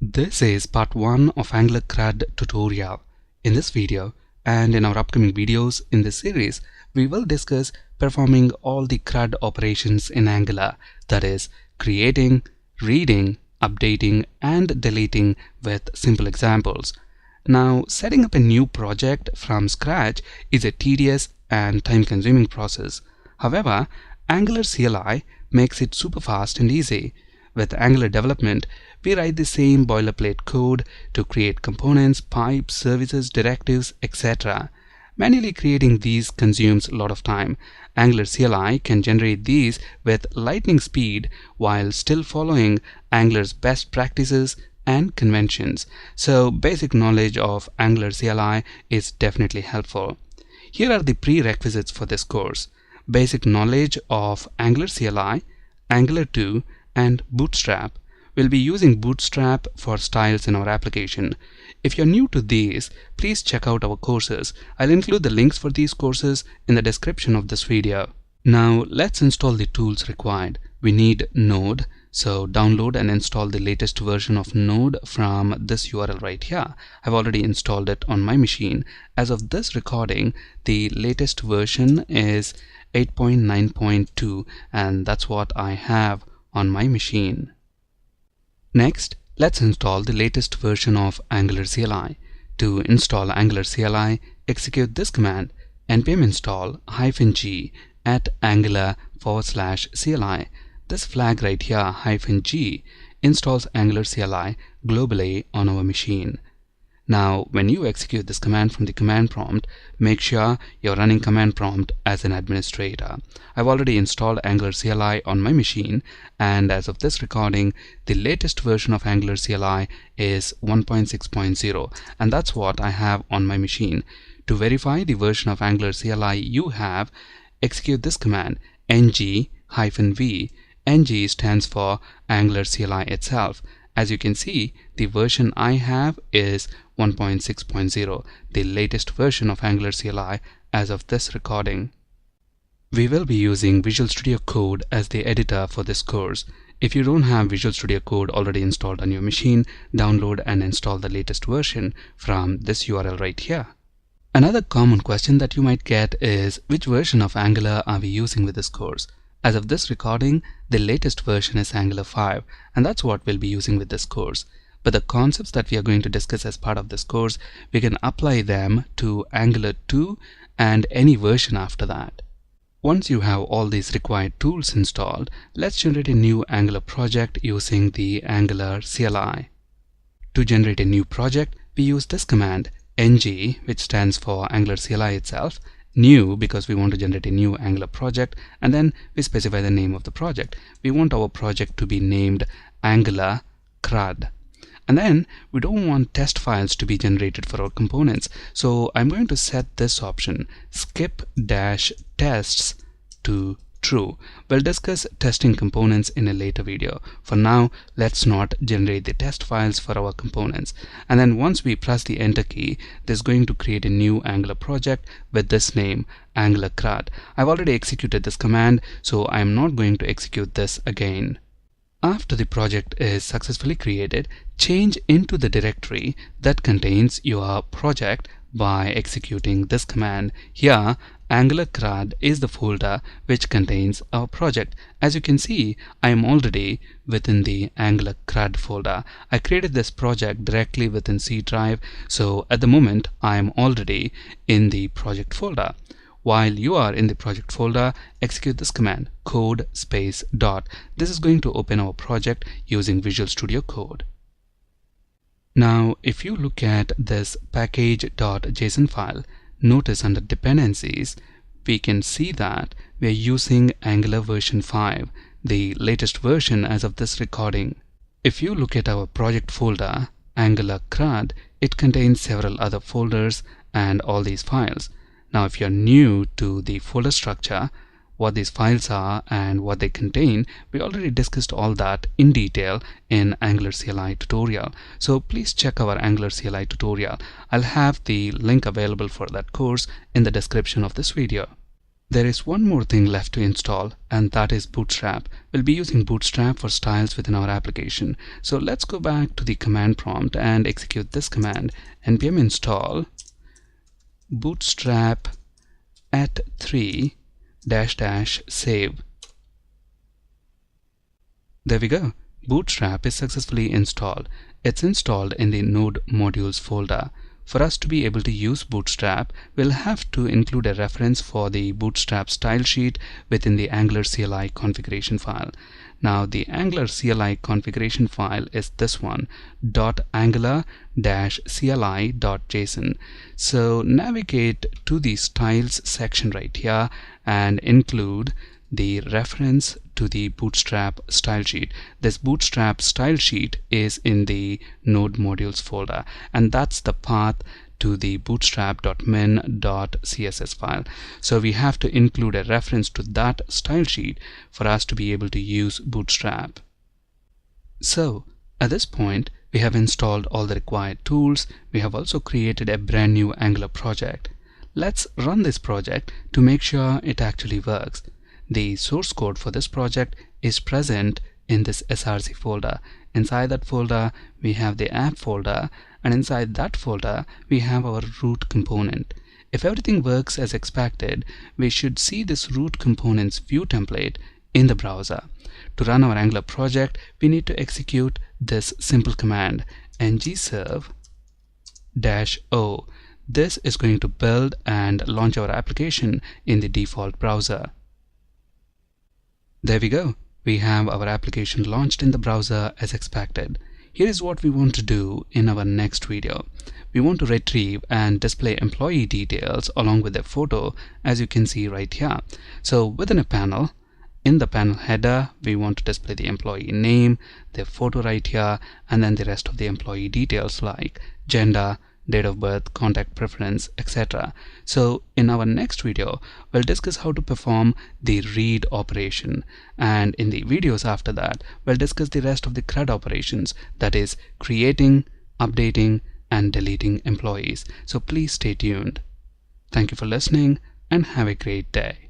This is part 1 of Angular CRUD tutorial. In this video and in our upcoming videos in this series, we will discuss performing all the CRUD operations in Angular, that is, creating, reading, updating, and deleting with simple examples. Now, setting up a new project from scratch is a tedious and time-consuming process. However, Angular CLI makes it super fast and easy. With Angular development, we write the same boilerplate code to create components, pipes, services, directives, etc. Manually creating these consumes a lot of time. Angular CLI can generate these with lightning speed while still following Angular's best practices and conventions. So basic knowledge of Angular CLI is definitely helpful. Here are the prerequisites for this course: basic knowledge of Angular CLI, Angular 2, and Bootstrap. We'll be using Bootstrap for styles in our application. If you're new to these, please check out our courses. I'll include the links for these courses in the description of this video. Now let's install the tools required. We need Node, so download and install the latest version of Node from this URL right here. I've already installed it on my machine. As of this recording, the latest version is 8.9.2, and that's what I have on my machine. Next, let's install the latest version of Angular CLI. To install Angular CLI, execute this command: npm install -g at angular/CLI. This flag right here, -g, installs Angular CLI globally on our machine. Now, when you execute this command from the command prompt, make sure you're running command prompt as an administrator. I've already installed Angular CLI on my machine, and as of this recording, the latest version of Angular CLI is 1.6.0, and that's what I have on my machine. To verify the version of Angular CLI you have, execute this command: ng-v. ng stands for Angular CLI itself. As you can see, the version I have is 1.6.0, the latest version of Angular CLI as of this recording. We will be using Visual Studio Code as the editor for this course. If you don't have Visual Studio Code already installed on your machine, download and install the latest version from this URL right here. Another common question that you might get is, which version of Angular are we using with this course? As of this recording, the latest version is Angular 5, and that's what we'll be using with this course. But the concepts that we are going to discuss as part of this course, we can apply them to Angular 2 and any version after that. Once you have all these required tools installed, let's generate a new Angular project using the Angular CLI. To generate a new project, we use this command: ng, which stands for Angular CLI itself, new because we want to generate a new Angular project, and then we specify the name of the project. We want our project to be named Angular CRUD. And then we don't want test files to be generated for our components, so I'm going to set this option, skip-tests, to true. We'll discuss testing components in a later video. For now, let's not generate the test files for our components. And then once we press the enter key, this is going to create a new Angular project with this name, Angular CRUD. I've already executed this command, so I'm not going to execute this again. After the project is successfully created, change into the directory that contains your project by executing this command. Here, Angular CRUD is the folder which contains our project. As you can see, I am already within the Angular CRUD folder. I created this project directly within C drive, so at the moment I am already in the project folder. While you are in the project folder, execute this command, code space dot. This is going to open our project using Visual Studio Code. Now, if you look at this package.json file, notice under dependencies, we can see that we are using Angular version 5, the latest version as of this recording. If you look at our project folder, Angular CRUD, it contains several other folders and all these files. Now, if you're new to the folder structure, what these files are and what they contain, we already discussed all that in detail in Angular CLI tutorial. So please check our Angular CLI tutorial. I'll have the link available for that course in the description of this video. There is one more thing left to install, and that is Bootstrap. We'll be using Bootstrap for styles within our application. So let's go back to the command prompt and execute this command: npm install bootstrap @3 -- save. There we go. Bootstrap is successfully installed. It's installed in the Node Modules folder. For us to be able to use Bootstrap, we'll have to include a reference for the Bootstrap style sheet within the Angular CLI configuration file. Now the Angular CLI configuration file is this one, .angular-cli.json. So navigate to the styles section right here and include the reference to the Bootstrap style sheet. This Bootstrap style sheet is in the Node Modules folder, and that's the path to the bootstrap.min.css file. So we have to include a reference to that style sheet for us to be able to use Bootstrap. So at this point, we have installed all the required tools. We have also created a brand new Angular project. Let's run this project to make sure it actually works. The source code for this project is present in this src folder. Inside that folder, we have the app folder, and inside that folder, we have our root component. If everything works as expected, we should see this root components view template in the browser. To run our Angular project, we need to execute this simple command, ngserve-o. This is going to build and launch our application in the default browser. There we go. We have our application launched in the browser as expected. Here is what we want to do in our next video. We want to retrieve and display employee details along with their photo, as you can see right here. So within a panel, in the panel header, we want to display the employee name, their photo right here, and then the rest of the employee details like gender, date of birth, contact preference, etc. So in our next video, we'll discuss how to perform the read operation, and in the videos after that, we'll discuss the rest of the CRUD operations, that is creating, updating, and deleting employees. So please stay tuned. Thank you for listening and have a great day.